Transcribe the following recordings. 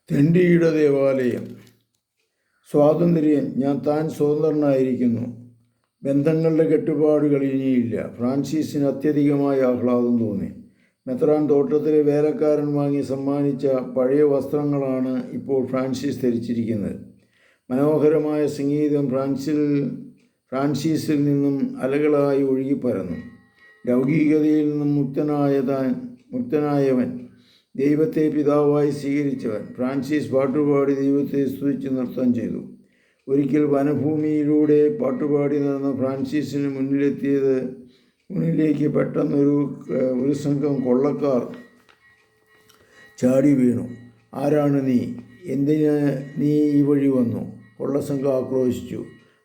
തെണ്ടിയുടെ ദേവാലയം. സ്വാതന്ത്ര്യം. ഞാൻ താൻ സ്വതന്ത്രനായിരിക്കുന്നു. ബന്ധങ്ങളുടെ കെട്ടുപാടുകൾ ഇനിയില്ല. ഫ്രാൻസിസിന് അത്യധികമായ ആഹ്ലാദം തോന്നി. മെത്രാൻ തോട്ടത്തിലെ വേലക്കാരൻ വാങ്ങി സമ്മാനിച്ച പഴയ വസ്ത്രങ്ങളാണ് ഇപ്പോൾ ഫ്രാൻസിസ് ധരിച്ചിരിക്കുന്നത്. മനോഹരമായ സംഗീതം ഫ്രാൻസിസിൽ നിന്നും അലകളായി ഒഴുകിപ്പരന്നു. ലൗകികതയിൽ നിന്നും മുക്തനായവൻ, ദൈവത്തെ പിതാവായി സ്വീകരിച്ചവൻ, ഫ്രാൻസിസ് പാട്ടുപാടി ദൈവത്തെ സ്തുതിച്ച് നൃത്തം ചെയ്തു. ഒരിക്കൽ വനഭൂമിയിലൂടെ പാട്ടുപാടി നടന്ന ഫ്രാൻസിസിന് മുന്നിലേക്ക് പെട്ടെന്നൊരു സംഘം കൊള്ളക്കാർ ചാടി വീണു. "ആരാണ് നീ? എന്തിന് നീ ഈ വഴി വന്നു?" കൊള്ളസംഘം ആക്രോശിച്ചു.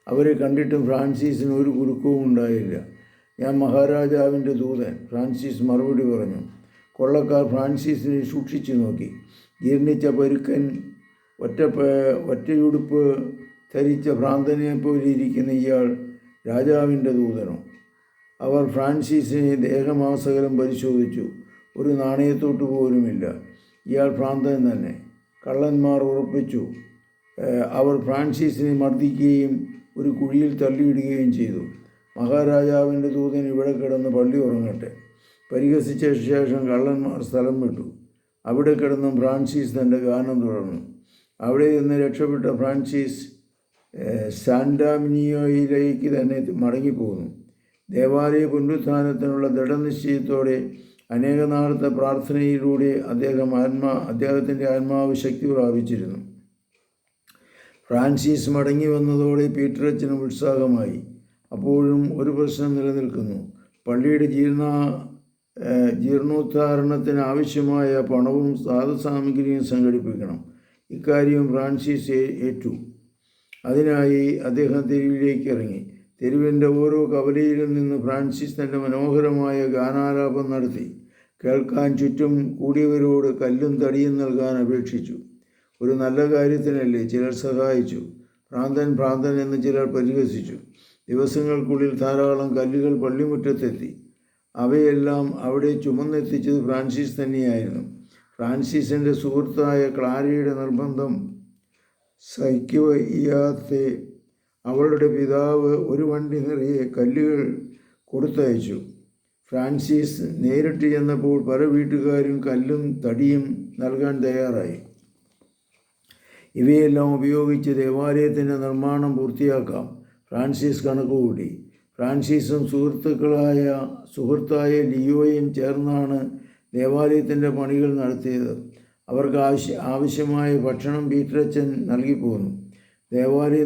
അവരെ കണ്ടിട്ടും ഫ്രാൻസിസിന് ഒരു കുലുക്കവും ഉണ്ടായില്ല. "ഞാൻ മഹാരാജാവിൻ്റെ ദൂതൻ," ഫ്രാൻസിസ് മറുപടി പറഞ്ഞു. കൊള്ളക്കാർ ഫ്രാൻസിസിനെ സൂക്ഷിച്ചു നോക്കി. ജീർണിച്ച പരുക്കൻ ഒറ്റയുടുപ്പ് ധരിച്ച ഭ്രാന്തനെ പോലെ ഇരിക്കുന്ന ഇയാൾ രാജാവിൻ്റെ ദൂതനോ? അവർ ഫ്രാൻസിസിനെ ദേഹമാസകലം പരിശോധിച്ചു. ഒരു നാണയത്തോട്ട് പോലുമില്ല. ഇയാൾ ഭ്രാന്തൻ തന്നെ, കള്ളന്മാർ ഉറപ്പിച്ചു. അവർ ഫ്രാൻസിസിനെ മർദ്ദിക്കുകയും ഒരു കുഴിയിൽ തള്ളിയിടുകയും ചെയ്തു. "മഹാരാജാവിൻ്റെ ദൂതൻ ഇവിടെ കിടന്ന് പള്ളി ഉറങ്ങട്ടെ." പരിഹസിച്ച ശേഷം കള്ളന്മാർ സ്ഥലം വിട്ടു. അവിടെ കിടന്നും ഫ്രാൻസിസ് തൻ്റെ ഗാനം തുടർന്നു. അവിടെ നിന്ന് രക്ഷപ്പെട്ട ഫ്രാൻസിസ് സാന്റാമിനിയോയിലേക്ക് തന്നെ മടങ്ങിപ്പോന്നു. ദേവാലയ പുനരുത്ഥാനത്തിനുള്ള ദൃഢനിശ്ചയത്തോടെ അനേകനാളത്തെ പ്രാർത്ഥനയിലൂടെ അദ്ദേഹത്തിൻ്റെ ആത്മാവ് ശക്തി പ്രാപിച്ചിരുന്നു. ഫ്രാൻസിസ് മടങ്ങി വന്നതോടെ പീറ്ററച്ചനും ഉത്സാഹമായി. അപ്പോഴും ഒരു പ്രശ്നം നിലനിൽക്കുന്നു. പള്ളിയുടെ ജീർണോദ്ധാരണത്തിന് ആവശ്യമായ പണവും സാധനസാമഗ്രിയും സംഘടിപ്പിക്കണം. ഇക്കാര്യം ഫ്രാൻസിസ് ഏറ്റു. അതിനായി അദ്ദേഹം തെരുവിലേക്ക് ഇറങ്ങി. തെരുവിൻ്റെ ഓരോ കവലയിലും നിന്ന് ഫ്രാൻസിസ് തൻ്റെ മനോഹരമായ ഗാനാലാപനം നടത്തി. കേൾക്കാൻ ചുറ്റും കൂടിയവരോട് കല്ലും തടിയും നൽകാൻ അപേക്ഷിച്ചു. ഒരു നല്ല കാര്യത്തിനല്ലേ? ചിലർ സഹായിച്ചു. ഭ്രാന്തൻ എന്ന് ചിലർ പരിഹസിച്ചു. ദിവസങ്ങൾക്കുള്ളിൽ ധാരാളം കല്ലുകൾ പള്ളിമുറ്റത്തെത്തി. അവയെല്ലാം അവിടെ ചുമന്നെത്തിച്ചത് ഫ്രാൻസിസ് തന്നെയായിരുന്നു. ഫ്രാൻസിസിൻ്റെ സുഹൃത്തായ ക്ലാരയുടെ നിർബന്ധം സഹിക്കവയ്യാതെ അവളുടെ പിതാവ് ഒരു വണ്ടി നിറയെ കല്ലുകൾ കൊടുത്തയച്ചു. ഫ്രാൻസിസ് നേരിട്ട് ചെന്നപ്പോൾ പല വീട്ടുകാരും കല്ലും തടിയും നൽകാൻ തയ്യാറായി. ഇവയെല്ലാം ഉപയോഗിച്ച് ദേവാലയത്തിൻ്റെ നിർമ്മാണം പൂർത്തിയാക്കാം. ഫ്രാൻസിസ് കണക്കുകൂട്ടി. ഫ്രാൻസിസും സുഹൃത്തായ ലിയോയും ചേർന്നാണ് ദേവാലയത്തിൻ്റെ പണികൾ നടത്തിയത്. അവർക്ക് ആവശ്യമായ ഭക്ഷണം പീറ്ററച്ചൻ നൽകിപ്പോന്നു. ദേവാലയ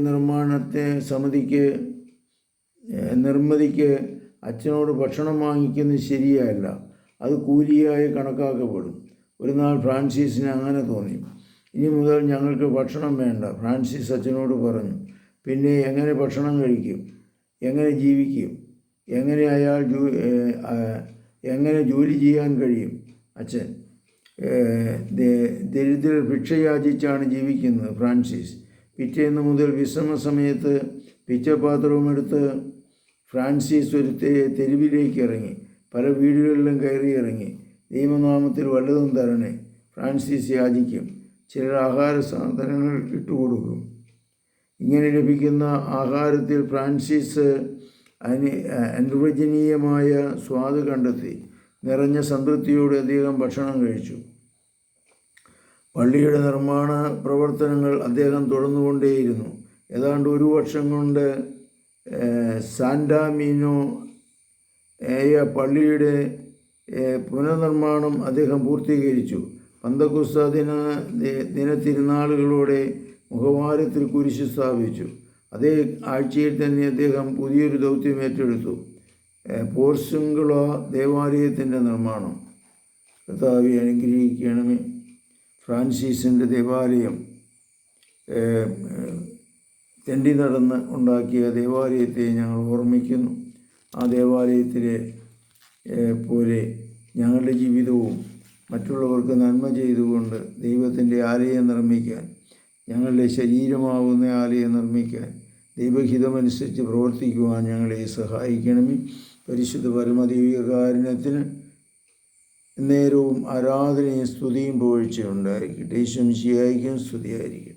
നിർമ്മിതിക്ക് അച്ഛനോട് ഭക്ഷണം വാങ്ങിക്കുന്നത് ശരിയല്ല. അത് കൂലിയായി കണക്കാക്കപ്പെടും. ഒരു നാൾ ഫ്രാൻസിസിന് അങ്ങനെ തോന്നി. "ഇനി മുതൽ ഞങ്ങൾക്ക് ഭക്ഷണം വേണ്ട," ഫ്രാൻസിസ് അച്ഛനോട് പറഞ്ഞു. "പിന്നെ എങ്ങനെ ഭക്ഷണം കഴിക്കും? എങ്ങനെ ജീവിക്കും? എങ്ങനെ ജോലി ചെയ്യാൻ കഴിയും?" "അച്ഛൻ, ദരിദ്രർ ഭിക്ഷയാചിച്ചാണ് ജീവിക്കുന്നത്," ഫ്രാൻസിസ്. പിറ്റേന്ന് മുതൽ വിശ്രമ സമയത്ത് പിച്ചപാത്രവുമെടുത്ത് ഫ്രാൻസിസ് ഒരു തെരുവിലേക്ക് ഇറങ്ങി. പല വീടുകളിലും കയറിയിറങ്ങി. "ദൈവനാമത്തിൽ വല്ലതും തരണേ," ഫ്രാൻസിസ് യാചിക്കും. ചിലർ ആഹാര സാധനങ്ങൾ ഇട്ടുകൊടുക്കും. ഇങ്ങനെ ലഭിക്കുന്ന ആഹാരത്തിൽ ഫ്രാൻസിസ് അനിർവചനീയമായ സ്വാദ് കണ്ടെത്തി. നിറഞ്ഞ സംതൃപ്തിയോടെ അദ്ദേഹം ഭക്ഷണം കഴിച്ചു. പള്ളിയുടെ നിർമ്മാണ പ്രവർത്തനങ്ങൾ അദ്ദേഹം തുടർന്നുകൊണ്ടേയിരുന്നു. ഏതാണ്ട് ഒരു വർഷം കൊണ്ട് സാന്റാമിനോ പള്ളിയുടെ പുനർനിർമ്മാണം അദ്ദേഹം പൂർത്തീകരിച്ചു. പന്തക്കുസ്ത ദിന തിരുനാളുകളോടെ മുഖവാരത്തിൽ കുരിശ് സ്ഥാപിച്ചു. അതേ ആഴ്ചയിൽ തന്നെ അദ്ദേഹം പുതിയൊരു ദൗത്യം ഏറ്റെടുത്തു: പോർസിംഗുള ദേവാലയത്തിൻ്റെ നിർമ്മാണം. കർത്താവെ അനുഗ്രഹിക്കണമേ. ഫ്രാൻസിസിൻ്റെ ദേവാലയം തെണ്ടി നടന്ന് ഉണ്ടാക്കിയ ദേവാലയത്തെ ഞങ്ങൾ ഓർമ്മിക്കുന്നു. ആ ദേവാലയത്തിലെ പോലെ ഞങ്ങളുടെ ജീവിതവും മറ്റുള്ളവർക്ക് നന്മ ചെയ്തുകൊണ്ട് ദൈവത്തിൻ്റെ ആലയം നിർമ്മിക്കാൻ, ഞങ്ങളുടെ ശരീരമാവുന്ന ആലയം നിർമ്മിക്കാൻ ദൈവഹിതമനുസരിച്ച് പ്രവർത്തിക്കുവാൻ ഞങ്ങളെ സഹായിക്കണമേ. പരിശുദ്ധ പരമദൈവിക കാരുണ്യത്തിന് നേരവും ആരാധനയും സ്തുതിയും പുകഴ്ചയും ഉണ്ടായിരിക്കട്ടെ. ഈശോ മിശിഹായ്ക്കും സ്തുതിയായിരിക്കട്ടെ.